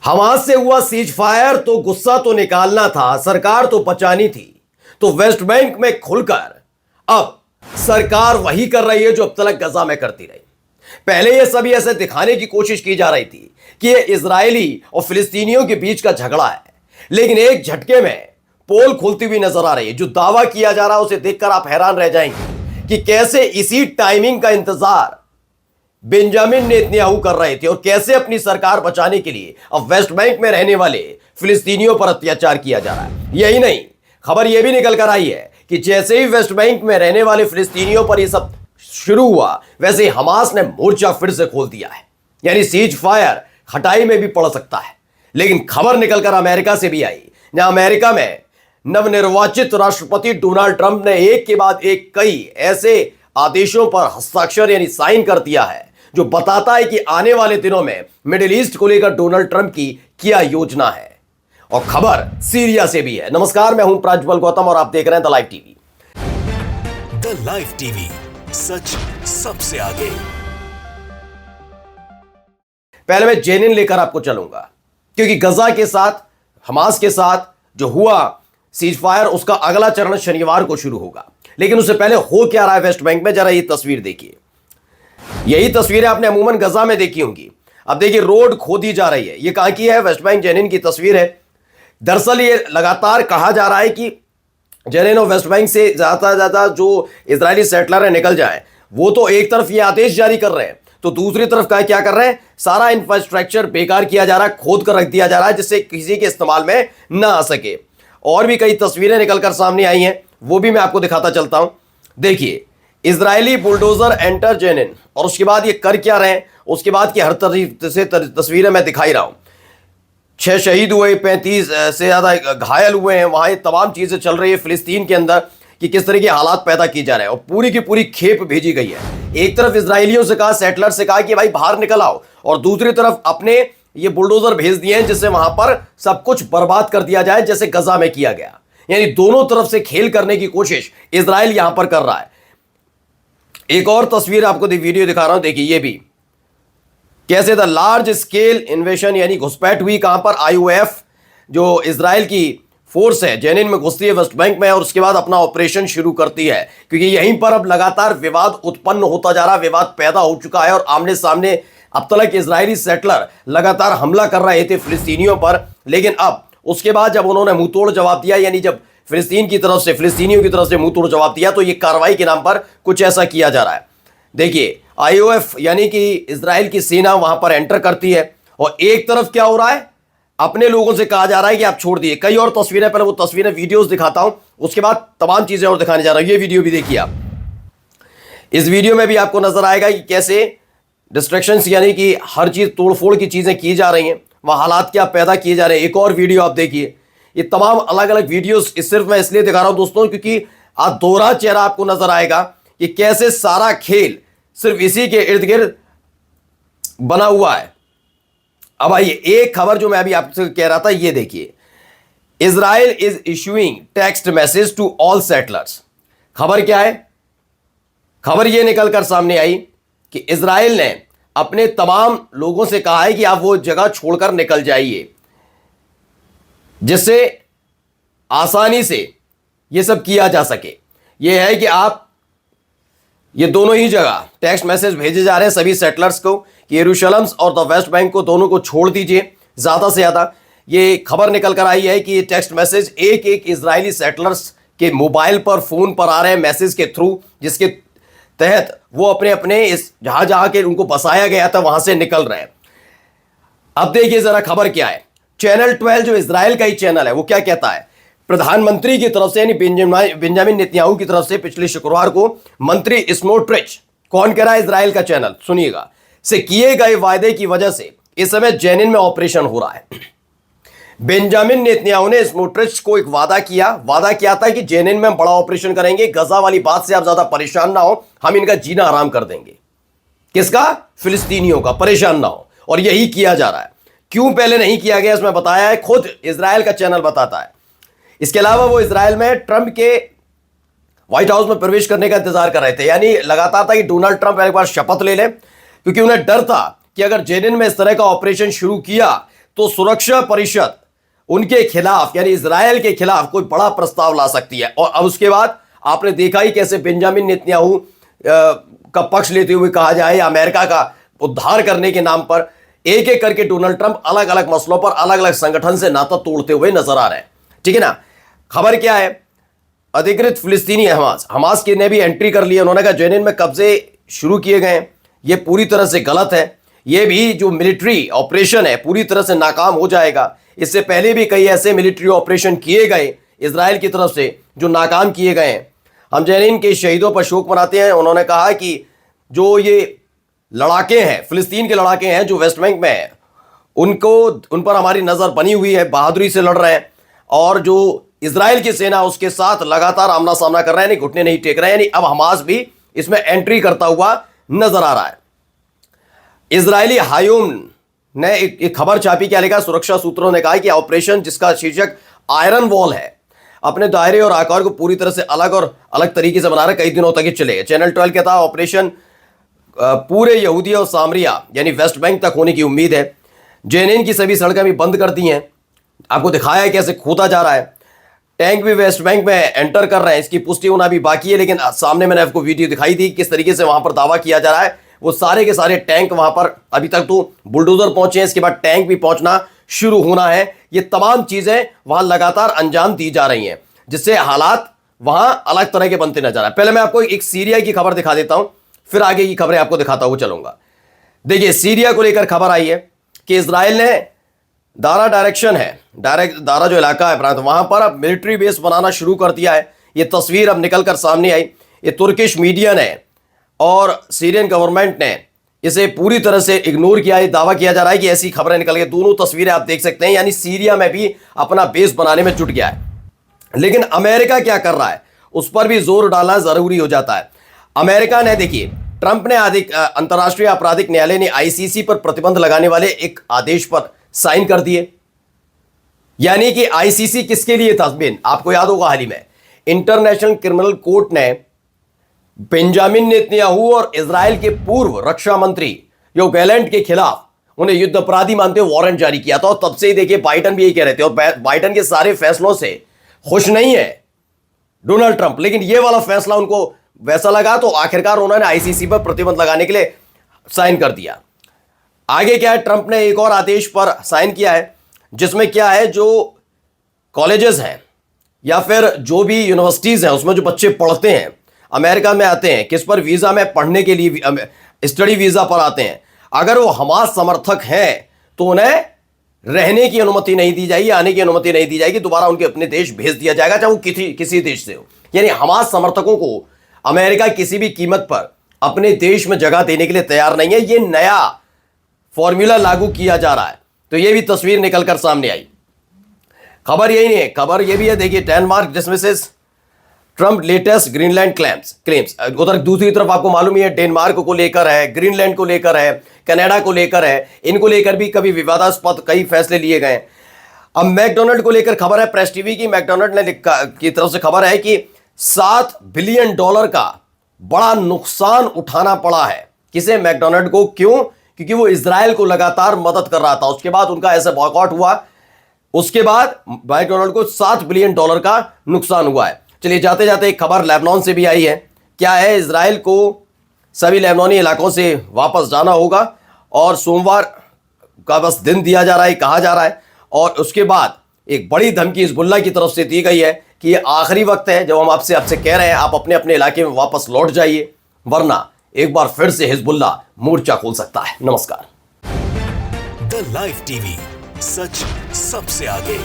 Hamas से हुआ cease fire तो गुस्सा तो निकालना था, सरकार तो बचानी थी। तो वेस्ट बैंक में खुलकर अब सरकार वही कर रही है जो अब तक गजा में करती रही। पहले यह सभी ऐसे दिखाने की कोशिश की जा रही थी कि यह इजरायली और फिलिस्तीनियों के बीच का झगड़ा है, लेकिन एक झटके में पोल खुलती हुई नजर आ रही है। जो दावा किया जा रहा है उसे देखकर आप हैरान रह जाएंगे कि कैसे इसी टाइमिंग का इंतजार बेंजामिन नेतन्याहू कर रहे थे और कैसे अपनी सरकार बचाने के लिए अब वेस्ट बैंक में रहने वाले फिलिस्तीनियों पर अत्याचार किया जा रहा है। यही नहीं, खबर यह भी निकल कर आई है कि जैसे ही वेस्ट बैंक में रहने वाले फिलिस्तीनियों पर यह सब शुरू हुआ, वैसे ही हमास ने मोर्चा फिर से खोल दिया है। यानी सीज फायर खटाई में भी पड़ सकता है। लेकिन खबर निकलकर अमेरिका से भी आई, जहां अमेरिका में नवनिर्वाचित राष्ट्रपति डोनाल्ड ट्रंप ने एक के बाद एक कई ऐसे आदेशों पर हस्ताक्षर यानी साइन कर दिया है जो बताता है कि आने वाले दिनों में मिडिल ईस्ट को लेकर डोनाल्ड ट्रंप की क्या योजना है। और खबर सीरिया से भी है। नमस्कार, मैं हूं प्राज्वल गौतम और आप देख रहे हैं the live TV. The live TV, सच सबसे आगे। पहले मैं जेनिन लेकर आपको चलूंगा, क्योंकि गजा के साथ हमास के साथ जो हुआ सीज फायर, उसका अगला चरण शनिवार को शुरू होगा। लेकिन उससे पहले हो क्या रहा है वेस्ट बैंक में, जरा ये तस्वीर देखिए। यही तस्वीरें आपने अमूमन गजा में देखी होंगी। अब देखिए, रोड खोदी जा रही है। ये कहां की है? वेस्ट बैंक जेनिन की तस्वीर है। दरअसल ये लगातार कहा जा रहा है कि जेनिन और वेस्ट बैंक से ज्यादा जो इजरायली सेटलर है निकल जाए। वो तो एक तरफ ये आदेश जारी कर रहे हैं, तो दूसरी तरफ क्या कर रहे हैं, सारा इंफ्रास्ट्रक्चर बेकार किया जा रहा है, खोद कर रख दिया जा रहा है जिससे किसी के इस्तेमाल में ना आ सके। और भी कई तस्वीरें निकलकर सामने आई हैं, वो भी मैं आपको दिखाता चलता हूं। देखिए, इजरायली बुलडोजर एंटर जेनिन, और उसके बाद ये कर क्या रहे हैं, उसके बाद की हर तरीके से तस्वीरें मैं दिखाई रहा हूं। 6 शहीद हुए, 35 से ज्यादा घायल हुए हैं। वहां ये तमाम चीजें चल रही है फिलिस्तीन के अंदर कि किस तरह के हालात पैदा किए जा रहे हैं, और पूरी की पूरी खेप भेजी गई है। एक तरफ इजरायलियों से कहा, सेटलर से कहा कि भाई बाहर निकल आओ, और दूसरी तरफ अपने ये बुलडोजर भेज दिए हैं जिससे वहां पर सब कुछ बर्बाद कर दिया जाए, जैसे गजा में किया गया। यानी दोनों तरफ से खेल करने की कोशिश इजराइल यहां पर कर रहा है। एक और तस्वीर आपको वीडियो दिखा रहा हूं, देखिए ये भी कैसे द लार्ज स्केल इन्वेशन यानी घुसपैठ हुई। कहां पर? आईओएफ जो इजराइल की फोर्स है जेनिन में घुसती है वेस्ट बैंक में, और उसके बाद अपना ऑपरेशन शुरू करती है, क्योंकि यहीं पर अब लगातार विवाद उत्पन्न होता जा रहा है, विवाद पैदा हो चुका है। और आमने सामने अब तक इजरायली सेटलर लगातार हमला कर रहे थे फिलिस्तीनियों पर, लेकिन अब उसके बाद जब उन्होंने मुंहतोड़ जवाब दिया, यानी जब फिलिस्तीनियों की तरफ से मुंहतोड़ जवाब दिया, तो ये कार्रवाई के नाम पर कुछ ऐसा किया जा रहा है। देखिए, आईओएफ यानी कि इजराइल की सेना वहां पर एंटर करती है, और एक तरफ क्या हो रहा है, अपने लोगों से कहा जा रहा है कि आप छोड़ दिए। कई और तस्वीरें, पहले वो तस्वीरें वीडियोस दिखाता हूं, उसके बाद तमाम चीजें और दिखाने जा रहा हूं। ये वीडियो भी देखिए आप। इस वीडियो में भी आपको नजर आएगा कि कैसे डिस्ट्रैक्शंस यानी कि हर चीज तोड़फोड़ की चीजें की जा रही हैं, वह हालात क्या पैदा किए जा रहे हैं। एक और वीडियो आप देखिए। ये तमाम अलग अलग वीडियोस सिर्फ मैं इसलिए दिखा रहा हूं दोस्तों, क्योंकि आज दोहरा चेहरा आपको नजर आएगा कि कैसे सारा खेल सिर्फ इसी के इर्द गिर्द बना हुआ है। अब आइए, एक खबर जो मैं अभी आपसे कह रहा था, ये देखिए। Israel is issuing text message to all settlers. खबर क्या है? खबर यह निकलकर सामने आई कि इजराइल ने अपने तमाम लोगों से कहा है कि आप वो जगह छोड़कर निकल जाइए, जिससे आसानी से ये सब किया जा सके। यह है कि आप ये दोनों ही जगह टेक्स्ट मैसेज भेजे जा रहे हैं सभी सेटलर्स को कि यरूशलेम और द वेस्ट बैंक को दोनों को छोड़ दीजिए ज़्यादा से ज़्यादा। ये खबर निकल कर आई है कि ये टेक्स्ट मैसेज एक एक इजरायली सेटलर्स के मोबाइल पर, फ़ोन पर आ रहे हैं मैसेज के थ्रू, जिसके तहत वो अपने अपने इस जहां के उनको बसाया गया था वहां से निकल रहे हैं। अब देखिए जरा खबर क्या है। चैनल 12 जो इजराइल का ही चैनल है, वो क्या कहता है, प्रधानमंत्री की तरफ से यानी बेंजामिन नेतन्याहू की तरफ से पिछले शुक्रवार को मंत्री स्मोट्रिच, कौन कह रहा है, इजराइल का चैनल, सुनिएगा, से किए गए वायदे की वजह से इस समय जेनिन में ऑपरेशन हो रहा है। बेंजामिन नेतन्याहू ने स्मोट्रिच को एक वादा किया था कि जेनिन में बड़ा ऑपरेशन करेंगे, गजा वाली बात से आप ज्यादा परेशान ना हो, हम इनका जीना आराम कर देंगे। किसका? फिलिस्तीनियों का, परेशान ना हो। और यही किया जा रहा है। क्यों पहले नहीं किया गया इसमें बताया है, खुद इजराइल का चैनल बताता है। इसके अलावा वो इजराइल में ट्रंप के व्हाइट हाउस में प्रवेश करने का इंतजार कर रहे थे, यानी लगातार था कि डोनाल्ड ट्रंप एक बार शपथ ले लें, क्योंकि उन्हें डर था कि अगर जेनिन में इस तरह का ऑपरेशन शुरू किया तो सुरक्षा परिषद उनके खिलाफ यानी इजराइल के खिलाफ कोई बड़ा प्रस्ताव ला सकती है। और अब उसके बाद आपने देखा ही कैसे बेंजामिन नेतन्याहू का पक्ष लेते हुए कहा जाए या अमेरिका का उद्धार करने के नाम पर एक एक करके डोनाल्ड ट्रंप अलग अलग मसलों पर अलग अलग संगठन से नाता तोड़ते हुए नजर आ रहे हैं। ठीक है ना। खबर क्या है, अधिकृत फिलिस्तीनी हमास की ने भी एंट्री कर ली है। उन्होंने कहा जेनिन में कब्जे शुरू किए गए हैं, ये पूरी तरह से गलत है, ये भी जो मिलिट्री ऑपरेशन है पूरी तरह से नाकाम हो जाएगा। इससे पहले भी कई ऐसे मिलिट्री ऑपरेशन किए गए इजराइल की तरफ से जो नाकाम किए गए हैं। हम जेनिन के शहीदों पर शोक मनाते हैं। उन्होंने कहा कि जो ये लड़ाके हैं, फिलिस्तीन के लड़ाके हैं जो वेस्ट बैंक में हैं, उन पर हमारी नजर बनी हुई है, बहादुरी से लड़ रहे हैं। और जो इजराइल की सेना उसके साथ लगातार आमना सामना कर रहे हैं, घुटने नहीं टेक रहे हैं। यानी अब हमास भी इसमें एंट्री करता हुआ नजर आ रहा है। इजरायली हायूम ने एक खबर छापी, क्या लिखा, सुरक्षा सूत्रों ने कहा कि ऑपरेशन जिसका शीर्षक आयरन वॉल है अपने दायरे और आकार को पूरी तरह से अलग तरीके से बना रहे, कई दिनों तक ये चलेगा। चैनल 12 कहता है ऑपरेशन पूरे यहूदिया और सामरिया यानी वेस्ट बैंक तक होने की उम्मीद है। जेनिन की सभी सड़कें भी बंद कर दी हैं। आपको दिखाया है कैसे खोदा जा रहा है। टैंक भी वेस्ट बैंक में एंटर कर रहे हैं, इसकी पुष्टि होना भी बाकी है। लेकिन सामने मैंने आपको वीडियो दिखाई थी किस तरीके से वहां पर दावा किया जा रहा है। वो सारे के सारे टैंक वहां पर अभी तक तो बुलडोजर पहुंचे हैं, इसके बाद टैंक भी पहुंचना शुरू होना है। ये तमाम चीजें वहां लगातार अंजाम दी जा रही हैं, जिससे हालात वहां अलग तरह के बनते नजर आ रहे हैं। पहले मैं आपको एक सीरिया की खबर दिखा देता हूं, फिर आगे की खबरें आपको दिखाता हुआ चलूंगा। देखिए, सीरिया को लेकर खबर आई है कि इजराइल ने दारा डायरेक्शन है, दारा जो इलाका है प्रांत, वहां पर अब मिलिट्री बेस बनाना शुरू कर दिया है। ये तस्वीर अब निकलकर सामने आई। ये तुर्किश मीडिया ने और सीरियन गवर्नमेंट ने इसे पूरी तरह से इग्नोर किया। ये दावा किया जा रहा है कि ऐसी खबरें निकल गई। दोनों तस्वीरें आप देख सकते हैं, यानी सीरिया में भी अपना बेस बनाने में जुट गया है। लेकिन अमेरिका क्या कर रहा है उस पर भी जोर डालना जरूरी हो जाता है। अमेरिका ने, देखिए, ट्रंप ने अंतर्राष्ट्रीय आपराधिक न्यायालय ने आईसीसी पर प्रतिबंध लगाने वाले एक आदेश पर साइन कर दिए। यानी कि आईसीसी किसके लिए था बेन, आपको याद होगा हाल ही में इंटरनेशनल क्रिमिनल कोर्ट ने बेंजामिन नेतन्याहू और इजराइल के पूर्व रक्षा मंत्री यो गैलेंट के खिलाफ उन्हें युद्ध अपराधी मानते हुए वारंट जारी किया था। और तब से ही देखिए बाइडन भी यही कह रहे थे, और बाइडन के सारे फैसलों से खुश नहीं है डोनाल्ड ट्रंप। लेकिन यह वाला फैसला उनको वैसा लगा तो आखिरकार उन्होंने आईसीसी पर प्रतिबंध लगाने के लिए साइन कर दिया। आगे क्या है, ट्रंप ने एक और आदेश पर साइन किया है, जिसमें क्या है, जो कॉलेजेस हैं या फिर जो भी यूनिवर्सिटीज हैं उसमें जो बच्चे पढ़ते हैं, अमेरिका में आते हैं, किस पर वीजा में पढ़ने के लिए, स्टडी वीजा पर आते हैं, अगर वो हमास समर्थक हैं तो उन्हें रहने की अनुमति नहीं दी जाएगी, आने की अनुमति नहीं दी जाएगी, दोबारा उनके अपने देश भेज दिया जाएगा, चाहे वो किसी देश से हो। यानी हमास समर्थकों को अमेरिका किसी भी कीमत पर अपने देश में जगह देने के लिए तैयार नहीं है। ये नया फॉर्मूला लागू किया जा रहा है। तो ये भी तस्वीर निकलकर सामने आई। खबर यही नहीं है, खबर ये भी है, देखिए, Denmark dismisses Trump latest Greenland claims. उधर दूसरी तरफ आपको मालूम ही है, डेनमार्क को लेकर है, ग्रीनलैंड को लेकर है, कनाडा को लेकर है, इनको लेकर भी कभी विवादास्पद कई फैसले लिए गए। अब मैकडोनल्ड को लेकर खबर है, प्रेस टीवी की, मैकडोनल्ड ने की तरफ से खबर है कि $7 बिलियन का बड़ा नुकसान उठाना पड़ा है। किसे? मैकडोनल्ड को। क्यों? क्योंकि वो इजराइल को लगातार मदद कर रहा था। उसके बाद उनका ऐसा बॉयकॉट हुआ, उसके बाद मैकडोनल्ड को $7 बिलियन का नुकसान हुआ है। चलिए, जाते जाते एक खबर लेबनान से भी आई है। क्या है, इजराइल को सभी लेबनानी इलाकों से वापस जाना होगा और सोमवार का बस दिन दिया जा रहा है, कहा जा रहा है। और उसके बाद एक बड़ी धमकी हिजबुल्लाह की तरफ से दी गई है कि ये आखिरी वक्त है जब हम आपसे कह रहे हैं आप अपने अपने इलाके में वापस लौट जाइए, वरना एक बार फिर से हिजबुल्लाह मोर्चा खोल सकता है। नमस्कार। द लाइव टीवी, सच सबसे आगे।